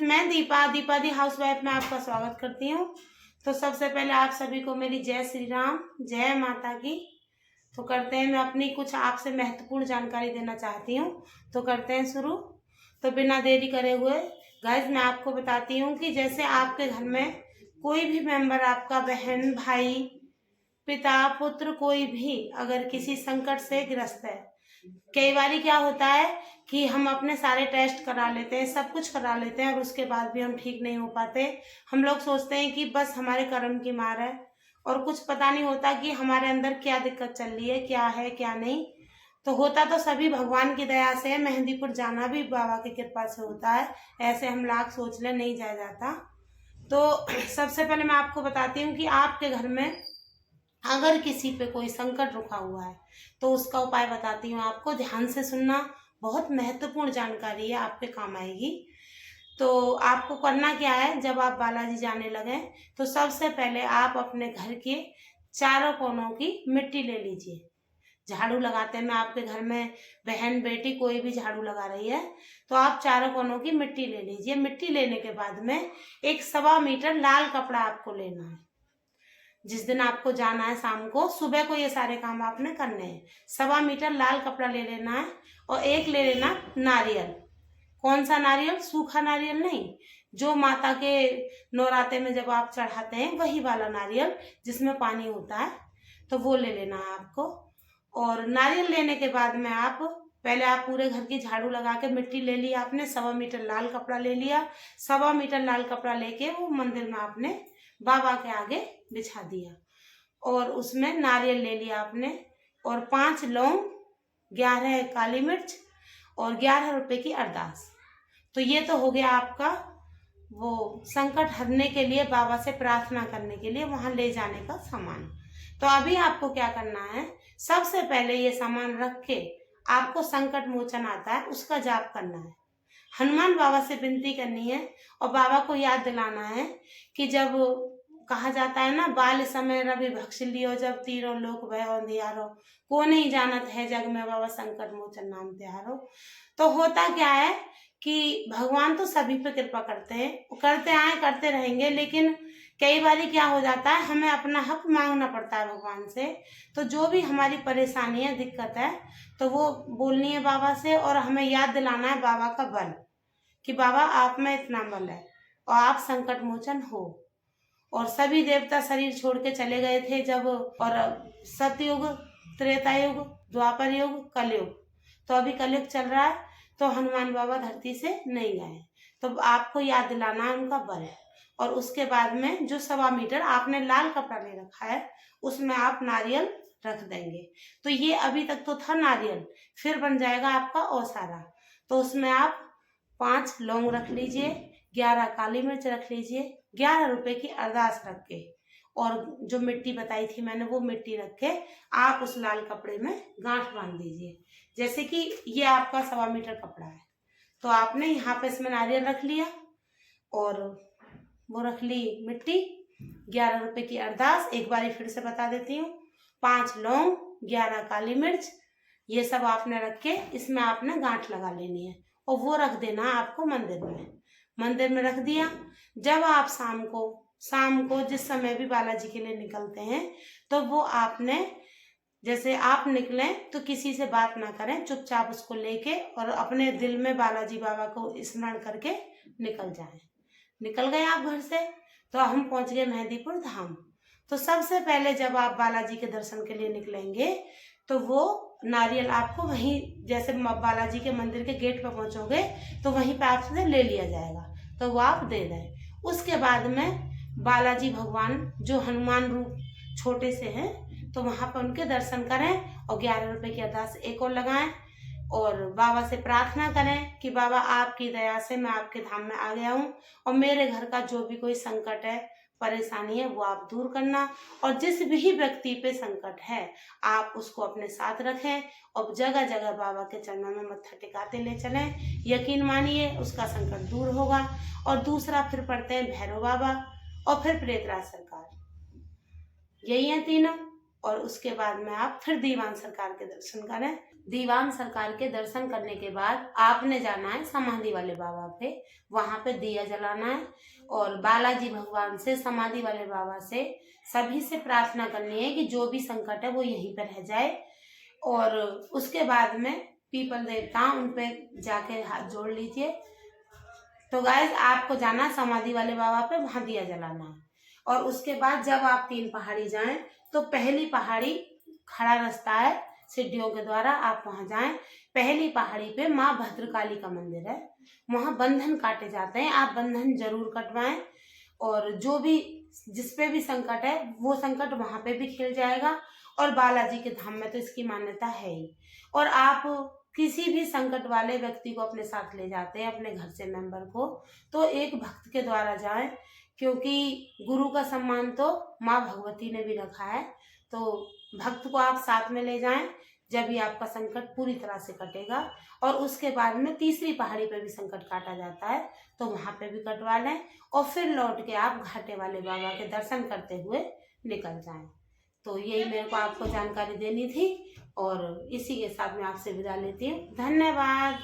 मैं दीपा दी हाउसवाइफ में आपका स्वागत करती हूँ। तो सबसे पहले आप सभी को मेरी जय श्री राम, जय माता की। तो करते हैं, मैं अपनी कुछ आपसे महत्वपूर्ण जानकारी देना चाहती हूँ। तो करते हैं शुरू। तो बिना देरी करे हुए गाइस मैं आपको बताती हूँ कि जैसे आपके घर में कोई भी मेंबर, आपका बहन, भाई, पिता, पुत्र, कोई भी अगर किसी संकट से ग्रस्त है, कई बार क्या होता है कि हम अपने सारे टेस्ट करा लेते हैं, सब कुछ करा लेते हैं और उसके बाद भी हम ठीक नहीं हो पाते। हम लोग सोचते हैं कि बस हमारे कर्म की मार है और कुछ पता नहीं होता कि हमारे अंदर क्या दिक्कत चल रही है क्या नहीं। तो होता तो सभी भगवान की दया से है, मेहंदीपुर जाना भी बाबा की कृपा से होता है। ऐसे हम लाख सोच ले नहीं जाया जाता। तो सबसे पहले मैं आपको बताती हूँ कि आपके घर में अगर किसी पे कोई संकट रुका हुआ है तो उसका उपाय बताती हूँ आपको। ध्यान से सुनना, बहुत महत्वपूर्ण जानकारी है, आपके काम आएगी। तो आपको करना क्या है, जब आप बालाजी जाने लगे तो सबसे पहले आप अपने घर के चारों कोनों की मिट्टी ले लीजिए। झाड़ू लगाते हैं, मैं आपके घर में बहन, बेटी कोई भी झाड़ू लगा रही है तो आप चारों कोनों की मिट्टी ले लीजिए। मिट्टी लेने के बाद में एक 1.25 मीटर लाल कपड़ा आपको लेना है। जिस दिन आपको जाना है शाम को, सुबह को ये सारे काम आपने करने हैं। 1.25 मीटर लाल कपड़ा ले लेना है और एक ले लेना नारियल। कौन सा नारियल? सूखा नारियल नहीं, जो माता के नवराते में जब आप चढ़ाते हैं वही वाला नारियल जिसमें पानी होता है, तो वो ले लेना है आपको। और नारियल लेने के बाद में आप पहले आप पूरे घर की झाड़ू लगा के मिट्टी ले ली आपने, 1.25 मीटर लाल कपड़ा ले लिया। 1.25 मीटर लाल कपड़ा लेके वो मंदिर में आपने बाबा के आगे बिछा दिया और उसमें नारियल ले लिया आपने और 5 लौंग, 11 काली मिर्च और 11 रुपए की अरदास। तो ये तो हो गया आपका वो संकट हरने के लिए, बाबा से प्रार्थना करने के लिए वहां ले जाने का सामान। तो अभी आपको क्या करना है, सबसे पहले ये सामान रख के आपको संकट मोचन आता है उसका जाप करना है। हनुमान बाबा से विनती करनी है और बाबा को याद दिलाना है कि जब कहा जाता है ना, बाल समय रवि भक्ष लियो, जब तीरों लोक भय अंधियारो, को नहीं जानत है जग में बाबा संकट मोचन नाम त्यारो। तो होता क्या है कि भगवान तो सभी पे कृपा करते हैं, करते आए करते रहेंगे, लेकिन कई बार क्या हो जाता है, हमें अपना हक मांगना पड़ता है भगवान से। तो जो भी हमारी परेशानी है, दिक्कत है, तो वो बोलनी है बाबा से और हमें याद दिलाना है बाबा का बल कि बाबा आप में इतना बल है और आप संकट मोचन हो। और सभी देवता शरीर छोड़ के चले गए थे जब, और सतयुग, त्रेता युग, द्वापर युग, कलयुग, तो अभी कलयुग चल रहा है, तो हनुमान बाबा धरती से नहीं गए। तो आपको याद दिलाना है उनका बल। और उसके बाद में जो 1.25 मीटर आपने लाल कपड़ा ले रखा है उसमें आप नारियल रख देंगे। तो ये अभी तक तो था नारियल, फिर बन जाएगा आपका औसारा। तो उसमें आप 5 लौंग रख लीजिए, 11 काली मिर्च रख लीजिए, 11 रुपए की अरदास रख के, और जो मिट्टी बताई थी मैंने वो मिट्टी रख के आप उस लाल कपड़े में गांठ बांध दीजिए। जैसे कि ये आपका 1.25 मीटर कपड़ा है, तो आपने यहाँ पे इसमें नारियल रख लिया और वो रख ली मिट्टी, 11 रुपए की अरदास, एक बारी फिर से बता देती हूँ, 5 लौंग, 11 काली मिर्च, ये सब आपने रख के इसमें आपने गांठ लगा लेनी है और वो रख देना आपको मंदिर में। मंदिर में रख दिया। जब आप शाम को जिस समय भी बालाजी के लिए निकलते हैं, तो वो आपने, जैसे आप निकले तो किसी से बात ना करें, चुपचाप उसको लेके और अपने दिल में बालाजी बाबा को स्मरण करके निकल जाएं। निकल गए आप घर से, तो हम पहुंच गए मेहंदीपुर धाम। तो सबसे पहले जब आप बालाजी के दर्शन के लिए निकलेंगे तो वो नारियल आपको वहीं, जैसे बालाजी के मंदिर के गेट पर पहुंचोगे तो वहीं पे आपसे ले लिया जाएगा, तो वो आप दे दें। उसके बाद में बालाजी भगवान जो हनुमान रूप छोटे से हैं, तो वहां पर उनके दर्शन करें और 11 रुपए की अरदास एक और लगाएं और बाबा से प्रार्थना करें कि बाबा आपकी दया से मैं आपके धाम में आ गया हूँ और मेरे घर का जो भी कोई संकट है, परेशानी है, वो आप दूर करना। और जिस भी व्यक्ति पे संकट है आप उसको अपने साथ रखें और जगह जगह बाबा के चरणों में मत्था टिकाते ले चलें। यकीन मानिए उसका संकट दूर होगा। और दूसरा फिर पढ़ते हैं भैरव बाबा और फिर प्रेतराज सरकार, यही है तीनों। और उसके बाद में आप फिर दीवान सरकार के दर्शन करें। दीवान सरकार के दर्शन करने के बाद आपने जाना है समाधि वाले बाबा पे, वहां पे दिया जलाना है और बालाजी भगवान से, समाधि वाले बाबा से, सभी से प्रार्थना करनी है कि जो भी संकट है वो यहीं पर रह जाए। और उसके बाद में पीपल देवता उन पे जाके हाथ जोड़ लीजिए। तो गाइस आपको जाना समाधि वाले बाबा पे, वहां दिया जलाना है। और उसके बाद जब आप 3 पहाड़ी जाएं तो पहली पहाड़ी खड़ा रास्ता है, सीढ़ियों के द्वारा आप वहां जाएं। पहली पहाड़ी पे माँ भद्रकाली का मंदिर है, वहां बंधन काटे जाते हैं, आप बंधन जरूर कटवाएं। और जो भी जिसपे भी संकट है वो संकट वहां पे भी खिल जाएगा। और बालाजी के धाम में तो इसकी मान्यता है ही। और आप किसी भी संकट वाले व्यक्ति को अपने साथ ले जाते हैं, अपने घर से मेंबर को, तो एक भक्त के द्वारा जाएं, क्योंकि गुरु का सम्मान तो माँ भगवती ने भी रखा है। तो भक्त को आप साथ में ले जाएं, जब भी आपका संकट पूरी तरह से कटेगा। और उसके बाद में तीसरी पहाड़ी पे भी संकट काटा जाता है, तो वहां पे भी कटवा लें और फिर लौट के आप घाटे वाले बाबा के दर्शन करते हुए निकल जाएं। तो यही मेरे को आपको जानकारी देनी थी और इसी के साथ मैं आपसे विदा लेती हूँ। धन्यवाद।